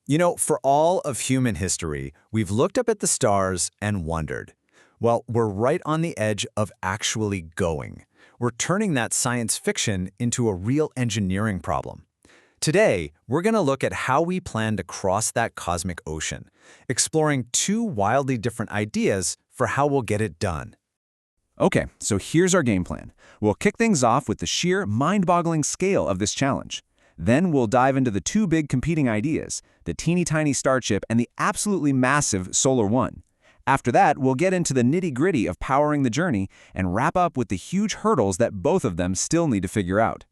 You know, for all of human history, we've looked up at the stars and wondered. Well, we're right on the edge of actually going. We're turning that science fiction into a real engineering problem. Today, we're going to look at how we plan to cross that cosmic ocean, exploring two wildly different ideas for how we'll get it done. Okay, so here's our game plan. We'll kick things off with the sheer, mind-boggling scale of this challenge. Then we'll dive into the two big competing ideas, the teeny-tiny starship and the absolutely massive Solar One. After that, we'll get into the nitty-gritty of powering the journey and wrap up with the huge hurdles that both of them still need to figure out.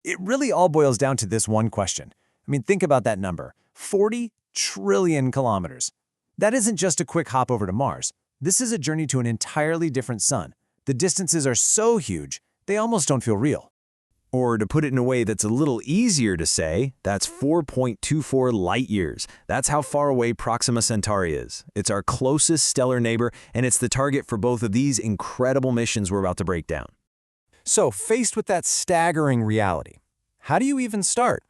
It really all boils down to this one question. I mean, think about that number, 40 trillion kilometers. That isn't just a quick hop over to Mars. This is a journey to an entirely different sun. The distances are so huge, they almost don't feel real. Or to put it in a way that's a little easier to say, that's 4.24 light years. That's how far away Proxima Centauri is. It's our closest stellar neighbor, and it's the target for both of these incredible missions we're about to break down. So, faced with that staggering reality, how do you even start?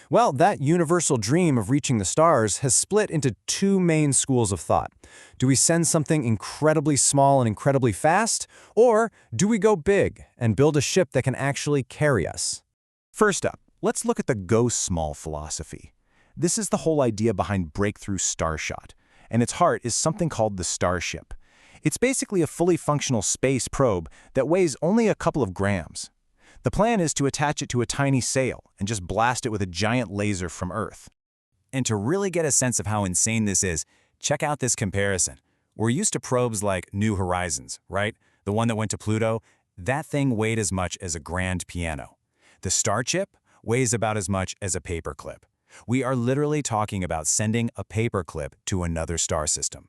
Well, that universal dream of reaching the stars has split into two main schools of thought. Do we send something incredibly small and incredibly fast? Or do we go big and build a ship that can actually carry us? First up, let's look at the go small philosophy. This is the whole idea behind Breakthrough Starshot, and its heart is something called the Starship. It's basically a fully functional space probe that weighs only a couple of grams. The plan is to attach it to a tiny sail and just blast it with a giant laser from Earth. And to really get a sense of how insane this is, check out this comparison. We're used to probes like New Horizons, right? The one that went to Pluto, that thing weighed as much as a grand piano. The Starship weighs about as much as a paperclip. We are literally talking about sending a paperclip to another star system.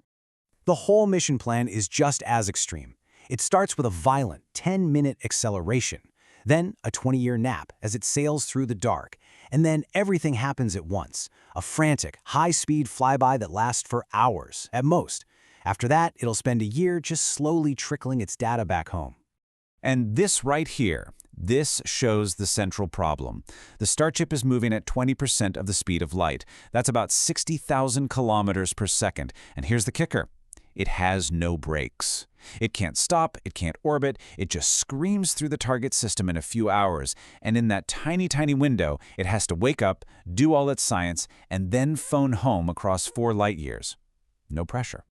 The whole mission plan is just as extreme. It starts with a violent 10-minute acceleration, then a 20-year nap as it sails through the dark, and then everything happens at once, a frantic, high-speed flyby that lasts for hours, at most. After that, it'll spend a year just slowly trickling its data back home. And this right here, this shows the central problem. The Starship is moving at 20% of the speed of light. That's about 60,000 kilometers per second. And here's the kicker. It has no brakes. It can't stop, it can't orbit, it just screams through the target system in a few hours, and in that tiny, tiny window, it has to wake up, do all its science, and then phone home across 4 light years. No pressure.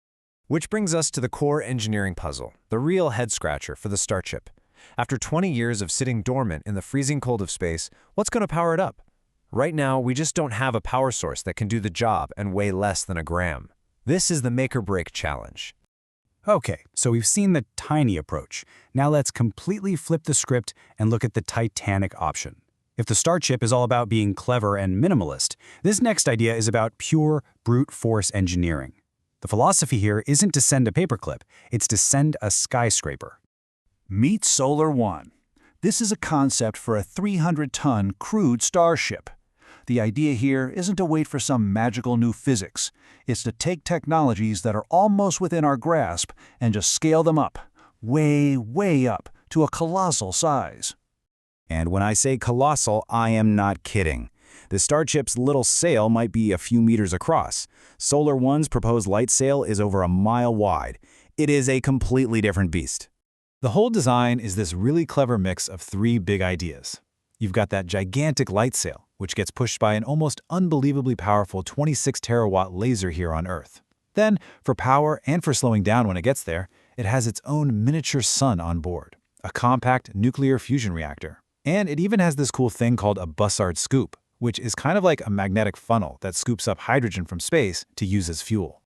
Which brings us to the core engineering puzzle, the real head-scratcher for the Starship. After 20 years of sitting dormant in the freezing cold of space, what's going to power it up? Right now, we just don't have a power source that can do the job and weigh less than a gram. This is the make-or-break challenge. Okay, so we've seen the tiny approach. Now let's completely flip the script and look at the Titanic option. If the Starship is all about being clever and minimalist, this next idea is about pure brute force engineering. The philosophy here isn't to send a paperclip, it's to send a skyscraper. Meet Solar One. This is a concept for a 300-ton crewed starship. The idea here isn't to wait for some magical new physics. It's to take technologies that are almost within our grasp and just scale them up, way, way up, to a colossal size. And when I say colossal, I am not kidding. The Starship's little sail might be a few meters across. Solar One's proposed light sail is over a mile wide. It is a completely different beast. The whole design is this really clever mix of three big ideas. You've got that gigantic light sail, which gets pushed by an almost unbelievably powerful 26 terawatt laser here on Earth. Then, for power and for slowing down when it gets there, it has its own miniature sun on board, a compact nuclear fusion reactor. And it even has this cool thing called a Bussard scoop, which is kind of like a magnetic funnel that scoops up hydrogen from space to use as fuel.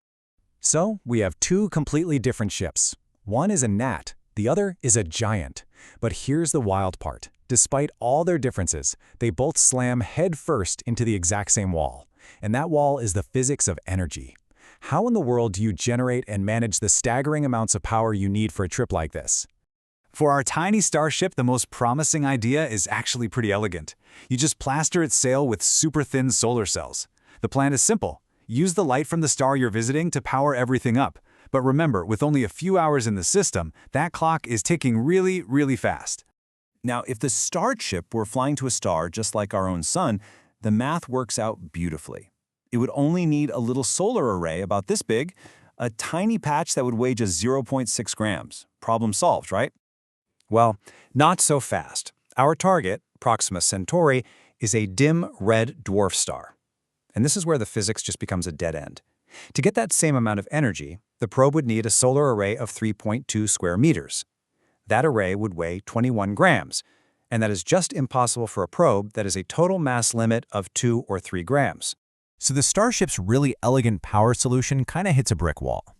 So, we have two completely different ships. One is a gnat, the other is a giant. But here's the wild part. Despite all their differences, they both slam head-first into the exact same wall. And that wall is the physics of energy. How in the world do you generate and manage the staggering amounts of power you need for a trip like this? For our tiny starship, the most promising idea is actually pretty elegant. You just plaster its sail with super thin solar cells. The plan is simple. Use the light from the star you're visiting to power everything up. But remember, with only a few hours in the system, that clock is ticking really, really fast. Now, if the Starship were flying to a star just like our own sun, the math works out beautifully. It would only need a little solar array about this big, a tiny patch that would weigh just 0.6 grams. Problem solved, right? Well, not so fast. Our target, Proxima Centauri, is a dim red dwarf star. And this is where the physics just becomes a dead end. To get that same amount of energy, the probe would need a solar array of 3.2 square meters. That array would weigh 21 grams, and that is just impossible for a probe that is a total mass limit of 2 or 3 grams. So the Starship's really elegant power solution kind of hits a brick wall.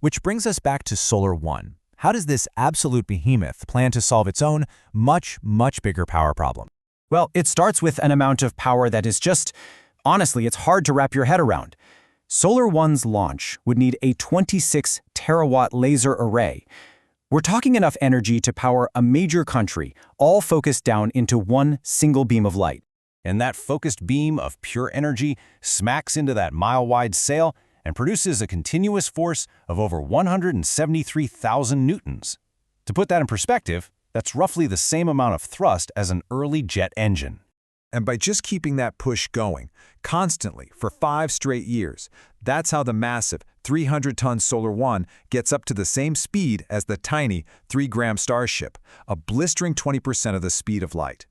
Which brings us back to Solar 1. How does this absolute behemoth plan to solve its own, much, much bigger power problem? Well, it starts with an amount of power that is just, honestly, it's hard to wrap your head around. Solar 1's launch would need a 26 terawatt laser array. We're talking enough energy to power a major country, all focused down into one single beam of light. And that focused beam of pure energy smacks into that mile-wide sail and produces a continuous force of over 173,000 newtons. To put that in perspective, that's roughly the same amount of thrust as an early jet engine. And by just keeping that push going, constantly, for 5 straight years, that's how the massive 300-ton Solar 1 gets up to the same speed as the tiny 3-gram Starship, a blistering 20% of the speed of light.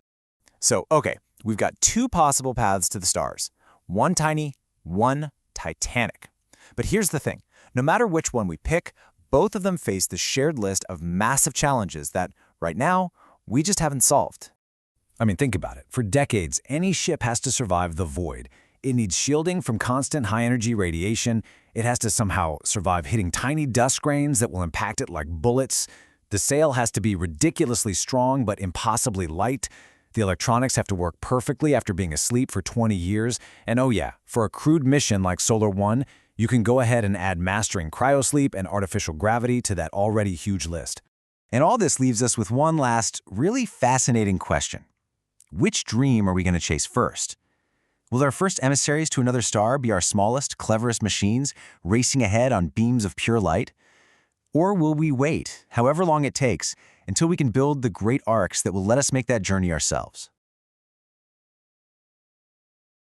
So, okay, we've got 2 possible paths to the stars. One tiny, one titanic. But here's the thing. No matter which one we pick, both of them face the shared list of massive challenges that, right now, we just haven't solved. I mean, think about it. For decades, any ship has to survive the void. It needs shielding from constant high-energy radiation. It has to somehow survive hitting tiny dust grains that will impact it like bullets. The sail has to be ridiculously strong but impossibly light. The electronics have to work perfectly after being asleep for 20 years. And oh yeah, for a crewed mission like Solar 1, you can go ahead and add mastering cryosleep and artificial gravity to that already huge list. And all this leaves us with one last, really fascinating question. Which dream are we going to chase first? Will our first emissaries to another star be our smallest, cleverest machines racing ahead on beams of pure light? Or will we wait, however long it takes, until we can build the great arcs that will let us make that journey ourselves?